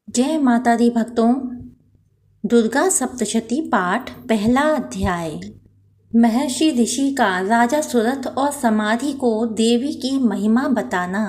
जय माता दी भक्तों। दुर्गा सप्तशती पाठ पहला अध्याय। महर्षि ऋषि का राजा सुरथ और समाधि को देवी की महिमा बताना।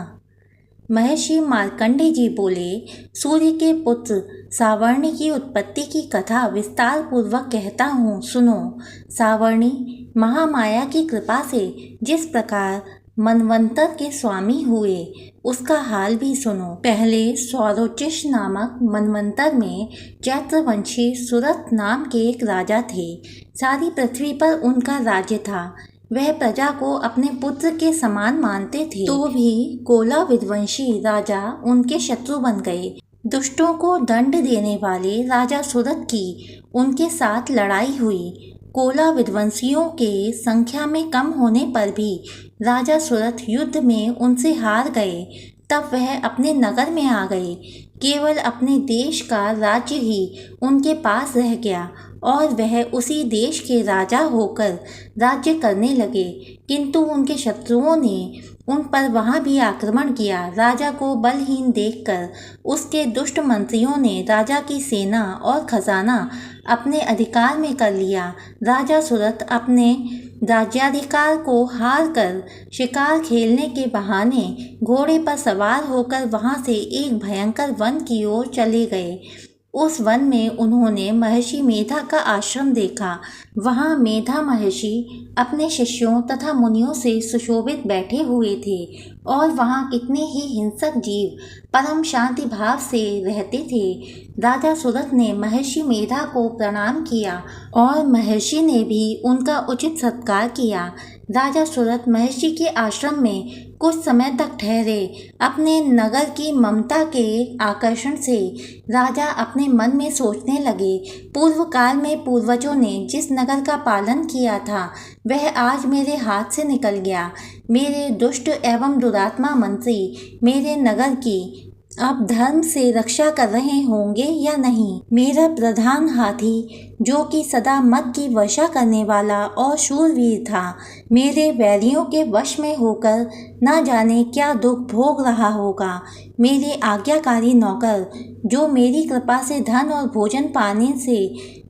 महर्षि मार्कंडेय जी बोले, सूर्य के पुत्र सावर्णी की उत्पत्ति की कथा विस्तार पूर्वक कहता हूँ, सुनो। सावर्णी महामाया की कृपा से जिस प्रकार मनवंतर के स्वामी हुए उसका हाल भी सुनो। पहले सौरोचिष नामक मनवंतर में चैत्रवंशी सुरथ नाम के एक राजा थे। सारी पृथ्वी पर उनका राज्य था। वह प्रजा को अपने पुत्र के समान मानते थे, तो भी कोला विध्वंसी राजा उनके शत्रु बन गए। दुष्टों को दंड देने वाले राजा सुरथ की उनके साथ लड़ाई हुई। कोला विध्वंसियों के संख्या में कम होने पर भी राजा सुरथ युद्ध में उनसे हार गए। तब वह अपने नगर में आ गए। केवल अपने देश का राज्य ही उनके पास रह गया और वह उसी देश के राजा होकर राज्य करने लगे। किंतु उनके शत्रुओं ने उन पर वहां भी आक्रमण किया। राजा को बलहीन देखकर उसके दुष्ट मंत्रियों ने राजा की सेना और खजाना अपने अधिकार में कर लिया। राजा सुरथ अपने राज्याधिकार को हार कर शिकार खेलने के बहाने घोड़े पर सवार होकर वहां से एक भयंकर वन की ओर चले गए। उस वन में उन्होंने महर्षि मेधा का आश्रम देखा। वहां मेधा महर्षि अपने शिष्यों तथा मुनियों से सुशोभित बैठे हुए थे और वहां कितने ही हिंसक जीव परम शांति भाव से रहते थे। राजा सुरथ ने महर्षि मेधा को प्रणाम किया और महर्षि ने भी उनका उचित सत्कार किया। राजा सुरथ महर्षि के आश्रम में कुछ समय तक ठहरे। अपने नगर की ममता के आकर्षण से राजा अपने मन में सोचने लगे, पूर्व काल में पूर्वजों ने जिस नगर का पालन किया था वह आज मेरे हाथ से निकल गया। मेरे दुष्ट एवं दुरात्मा मंत्री मेरे नगर की अब धर्म से रक्षा कर रहे होंगे या नहीं। मेरा प्रधान हाथी जो कि सदा मद की वर्षा करने वाला और शूरवीर था, मेरे वैरियों के वश में होकर न जाने क्या दुख भोग रहा होगा। मेरे आज्ञाकारी नौकर जो मेरी कृपा से धन और भोजन पाने से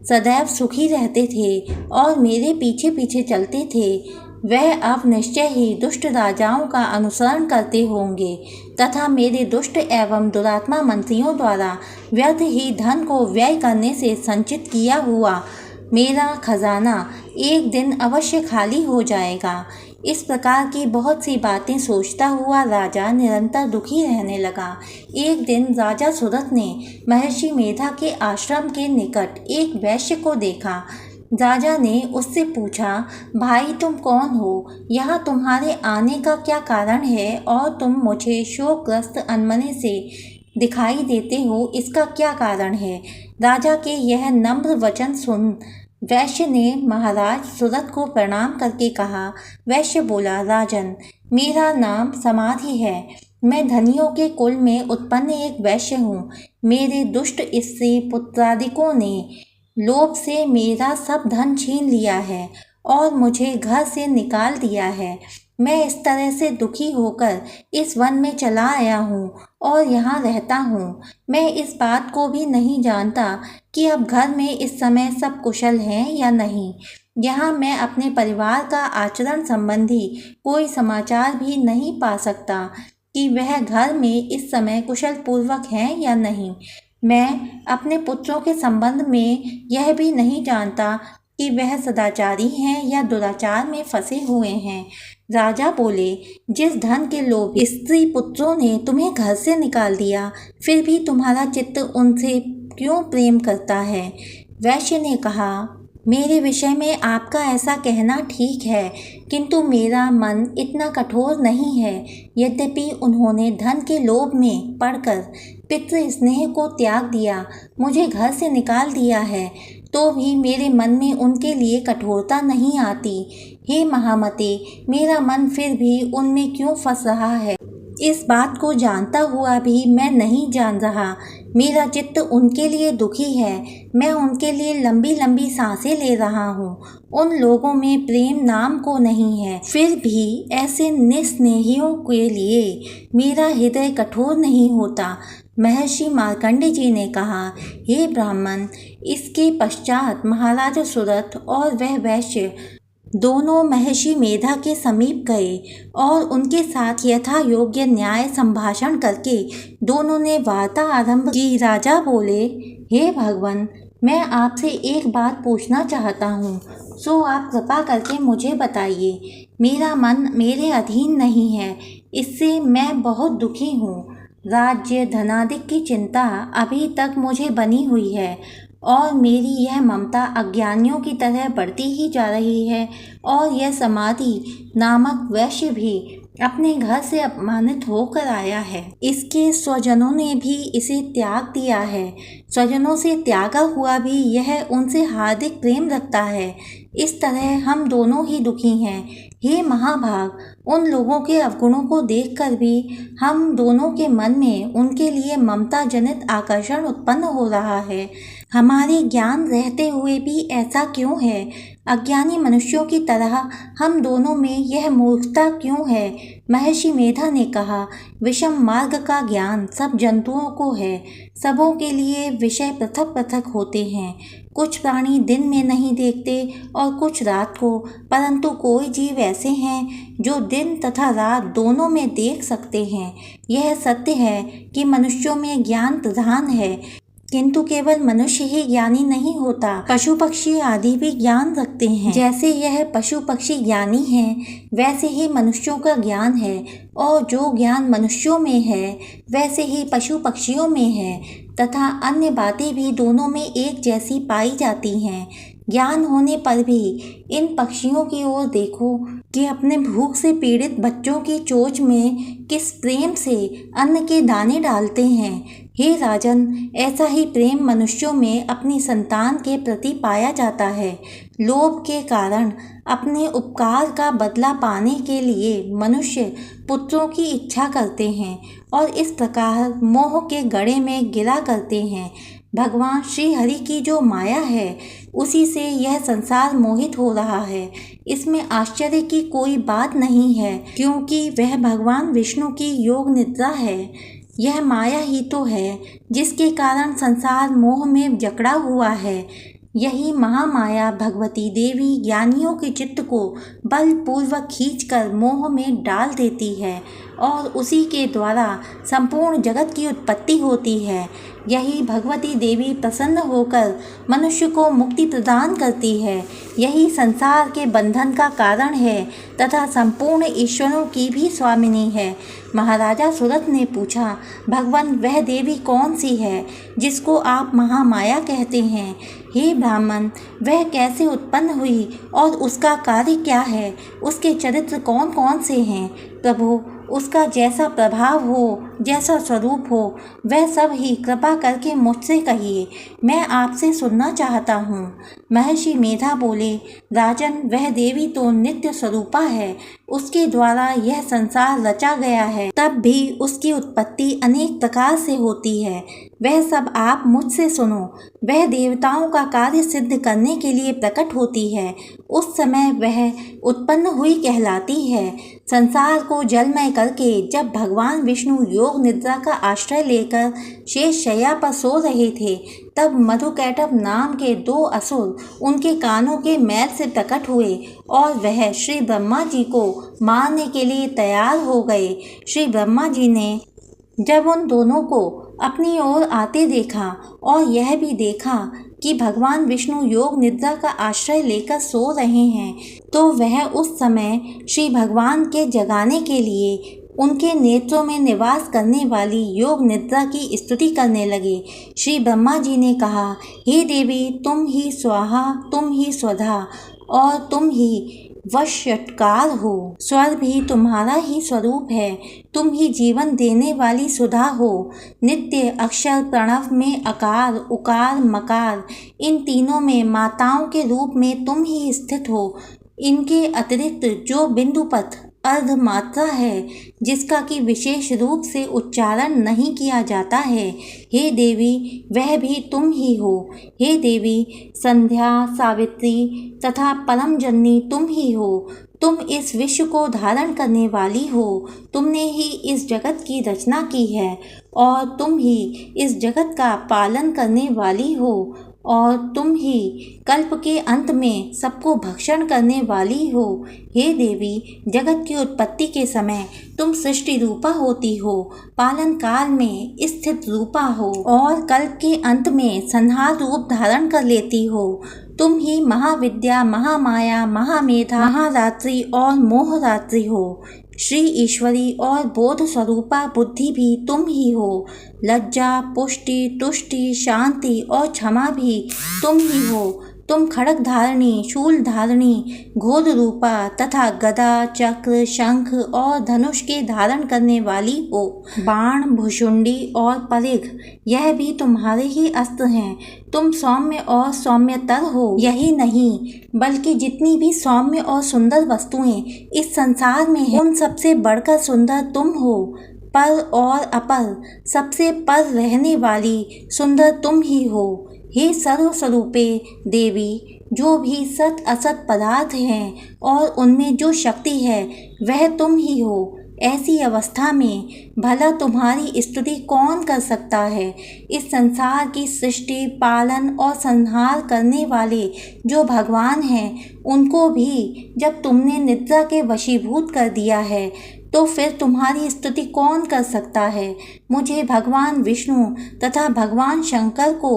सदैव सुखी रहते थे और मेरे पीछे पीछे चलते थे, वह अब निश्चय ही दुष्ट राजाओं का अनुसरण करते होंगे तथा मेरे दुष्ट एवं दुरात्मा मंत्रियों द्वारा व्यर्थ ही धन को व्यय करने से संचित किया हुआ मेरा खजाना एक दिन अवश्य खाली हो जाएगा। इस प्रकार की बहुत सी बातें सोचता हुआ राजा निरंतर दुखी रहने लगा। एक दिन राजा सुरथ ने महर्षि मेधा के आश्रम के निकट एक वैश्य को देखा। राजा ने उससे पूछा, भाई तुम कौन हो? यहाँ तुम्हारे आने का क्या कारण है और तुम मुझे शोकग्रस्त अनमने से दिखाई देते हो, इसका क्या कारण है? राजा के यह नम्र वचन सुन वैश्य ने महाराज सुरथ को प्रणाम करके कहा। वैश्य बोला, राजन, मेरा नाम समाधि है। मैं धनियों के कुल में उत्पन्न एक वैश्य हूँ। मेरे दुष्ट स्त्री पुत्रादिकों ने लोभ से मेरा सब धन छीन लिया है और मुझे घर से निकाल दिया है। मैं इस तरह से दुखी होकर इस वन में चला आया हूँ और यहाँ रहता हूँ। मैं इस बात को भी नहीं जानता कि अब घर में इस समय सब कुशल हैं या नहीं। यहाँ मैं अपने परिवार का आचरण संबंधी कोई समाचार भी नहीं पा सकता कि वह घर में इस समय कुशल पूर्वक हैं या नहीं। मैं अपने पुत्रों के संबंध में यह भी नहीं जानता कि वह सदाचारी हैं या दुराचार में फंसे हुए हैं। राजा बोले, जिस धन के लोभ स्त्री पुत्रों ने तुम्हें घर से निकाल दिया, फिर भी तुम्हारा चित्त उनसे क्यों प्रेम करता है? वैश्य ने कहा, मेरे विषय में आपका ऐसा कहना ठीक है, किंतु मेरा मन इतना कठोर नहीं है। यद्यपि उन्होंने धन के लोभ में पड़कर पितृ स्नेह को त्याग दिया, मुझे घर से निकाल दिया है, तो भी मेरे मन में उनके लिए कठोरता नहीं आती। हे महामते, मेरा मन फिर भी उनमें क्यों फंस रहा है? इस बात को जानता हुआ भी मैं नहीं जान रहा। मेरा चित्त उनके लिए दुखी है। मैं उनके लिए लंबी लंबी सांसें ले रहा हूँ। उन लोगों में प्रेम नाम को नहीं है। फिर भी ऐसे निस्नेहियों के लिए मेरा हृदय कठोर नहीं होता। महर्षि मार्कंडेय जी ने कहा, हे ब्राह्मण, इसके पश्चात महाराजा सुरथ और वह वैश्य दोनों महर्षि मेधा के समीप गए और उनके साथ यथा योग्य न्याय संभाषण करके दोनों ने वार्ता आरंभ की। राजा बोले, हे भगवान, मैं आपसे एक बात पूछना चाहता हूँ, सो आप कृपा करके मुझे बताइए। मेरा मन मेरे अधीन नहीं है, इससे मैं बहुत दुखी हूँ। राज्य धनादिक की चिंता अभी तक मुझे बनी हुई है और मेरी यह ममता अज्ञानियों की तरह बढ़ती ही जा रही है और यह समाधि नामक वैश्य भी अपने घर से अपमानित होकर आया है। इसके स्वजनों ने भी इसे त्याग दिया है। स्वजनों से त्यागा हुआ भी यह उनसे हार्दिक प्रेम रखता है। इस तरह हम दोनों ही दुखी हैं। हे महाभाग, उन लोगों के अवगुणों को देखकर भी हम दोनों के मन में उनके लिए ममता जनित आकर्षण उत्पन्न हो रहा है। हमारे ज्ञान रहते हुए भी ऐसा क्यों है? अज्ञानी मनुष्यों की तरह हम दोनों में यह मूर्खता क्यों है? महर्षि मेधा ने कहा, विषम मार्ग का ज्ञान सब जंतुओं को है। सबों के लिए विषय पृथक पृथक होते हैं। कुछ प्राणी दिन में नहीं देखते और कुछ रात को, परंतु कोई जीव ऐसे हैं जो दिन तथा रात दोनों में देख सकते हैं। यह सत्य है कि मनुष्यों में ज्ञान प्रधान है, किंतु केवल मनुष्य ही ज्ञानी नहीं होता, पशु पक्षी आदि भी ज्ञान रखते हैं। जैसे यह पशु पक्षी ज्ञानी हैं, वैसे ही मनुष्यों का ज्ञान है, और जो ज्ञान मनुष्यों में है वैसे ही पशु पक्षियों में है, तथा अन्य बातें भी दोनों में एक जैसी पाई जाती हैं। ज्ञान होने पर भी इन पक्षियों की ओर देखो कि अपने भूख से पीड़ित बच्चों की चोंच में किस प्रेम से अन्न के दाने डालते हैं। हे राजन, ऐसा ही प्रेम मनुष्यों में अपनी संतान के प्रति पाया जाता है। लोभ के कारण अपने उपकार का बदला पाने के लिए मनुष्य पुत्रों की इच्छा करते हैं और इस प्रकार मोह के गड्ढे में गिरा करते हैं। भगवान श्री हरि की जो माया है, उसी से यह संसार मोहित हो रहा है। इसमें आश्चर्य की कोई बात नहीं है, क्योंकि वह भगवान विष्णु की योग निद्रा है। यह माया ही तो है जिसके कारण संसार मोह में जकड़ा हुआ है। यही महामाया भगवती देवी ज्ञानियों के चित्त को बलपूर्वक खींचकर मोह में डाल देती है और उसी के द्वारा संपूर्ण जगत की उत्पत्ति होती है। यही भगवती देवी प्रसन्न होकर मनुष्य को मुक्ति प्रदान करती है। यही संसार के बंधन का कारण है तथा संपूर्ण ईश्वरों की भी स्वामिनी है। महाराजा सुरथ ने पूछा, भगवान, वह देवी कौन सी है जिसको आप महामाया कहते हैं? हे ब्राह्मण, वह कैसे उत्पन्न हुई और उसका कार्य क्या है? उसके चरित्र कौन कौन से हैं? प्रभु, उसका जैसा प्रभाव हो, जैसा स्वरूप हो, वह सब ही कृपा करके मुझसे कहिए, मैं आपसे सुनना चाहता हूँ। महर्षि मेधा बोले, राजन, वह देवी तो नित्य स्वरूपा है। उसके द्वारा यह संसार रचा गया है, तब भी उसकी उत्पत्ति अनेक प्रकार से होती है। वह सब आप मुझसे सुनो। वह देवताओं का कार्य सिद्ध करने के लिए प्रकट होती है। उस समय वह उत्पन्न हुई कहलाती है। संसार को जलमय करके जब भगवान विष्णु योग निद्रा का आश्रय लेकर शेष शैया पर सो रहे थे, तब मधुकैटभ नाम के 2 असुर उनके कानों के मैल से प्रकट हुए और वह श्री ब्रह्मा जी को मारने के लिए तैयार हो गए। श्री ब्रह्मा जी ने जब उन दोनों को अपनी ओर आते देखा और यह भी देखा कि भगवान विष्णु योग निद्रा का आश्रय लेकर सो रहे हैं, तो वह उस समय श्री भगवान के जगाने के लिए उनके नेत्रों में निवास करने वाली योग निद्रा की स्तुति करने लगे। श्री ब्रह्मा जी ने कहा, हे देवी, तुम ही स्वाहा, तुम ही स्वधा और तुम ही वशटकार हो। स्वर भी तुम्हारा ही स्वरूप है। तुम ही जीवन देने वाली सुधा हो। नित्य अक्षर प्रणव में अकार, उकार, मकार, इन तीनों में माताओं के रूप में तुम ही स्थित हो। इनके अतिरिक्त जो बिंदुपथ अर्धमात्रा है जिसका कि विशेष रूप से उच्चारण नहीं किया जाता है। हे देवी, वह भी तुम ही हो। हे देवी, संध्या, सावित्री तथा परम जननी तुम ही हो। तुम इस विश्व को धारण करने वाली हो। तुमने ही इस जगत की रचना की है और तुम ही इस जगत का पालन करने वाली हो और तुम ही कल्प के अंत में सबको भक्षण करने वाली हो। हे देवी, जगत की उत्पत्ति के समय तुम सृष्टि रूपा होती हो, पालन काल में स्थित रूपा हो और कल्प के अंत में संहार रूप धारण कर लेती हो। तुम ही महाविद्या, महामाया, महामेधा, महारात्रि और मोहरात्रि हो। श्री ईश्वरी और बोध स्वरूपा बुद्धि भी तुम ही हो। लज्जा, पुष्टि, तुष्टि, शांति और क्षमा भी तुम ही हो। तुम खड्ग धारणी, शूल धारणी, घोर रूपा तथा गदा, चक्र, शंख और धनुष के धारण करने वाली हो। बाण, भुशुंडी और परिघ यह भी तुम्हारे ही अस्त्र हैं। तुम सौम्य और सौम्यतर हो। यही नहीं बल्कि जितनी भी सौम्य और सुंदर वस्तुएं इस संसार में हैं, उन सबसे बढ़कर सुंदर तुम हो। पर और अपर सबसे पर रहने वाली सुंदर तुम ही हो। हे सर्वस्वरूपे देवी, जो भी सत असत पदार्थ हैं और उनमें जो शक्ति है वह तुम ही हो। ऐसी अवस्था में भला तुम्हारी स्तुति कौन कर सकता है। इस संसार की सृष्टि, पालन और संहार करने वाले जो भगवान हैं, उनको भी जब तुमने निद्रा के वशीभूत कर दिया है तो फिर तुम्हारी स्तुति कौन कर सकता है। मुझे भगवान विष्णु तथा भगवान शंकर को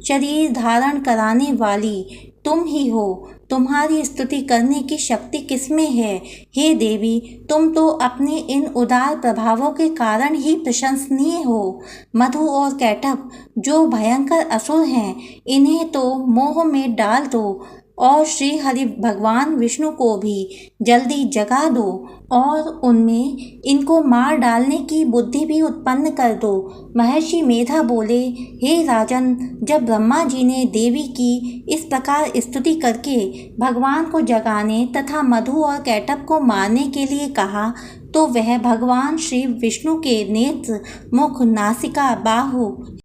शरीर धारण कराने वाली तुम ही हो। तुम्हारी स्तुति करने की शक्ति किसमें है। हे देवी, तुम तो अपने इन उदार प्रभावों के कारण ही प्रशंसनीय हो। मधु और कैटभ जो भयंकर असुर हैं, इन्हें तो मोह में डाल दो और श्री हरि भगवान विष्णु को भी जल्दी जगा दो और उनमें इनको मार डालने की बुद्धि भी उत्पन्न कर दो। महर्षि मेधा बोले, हे राजन, जब ब्रह्मा जी ने देवी की इस प्रकार स्तुति करके भगवान को जगाने तथा मधु और कैटभ को मारने के लिए कहा तो वह भगवान श्री विष्णु के नेत्र, मुख, नासिका, बाहु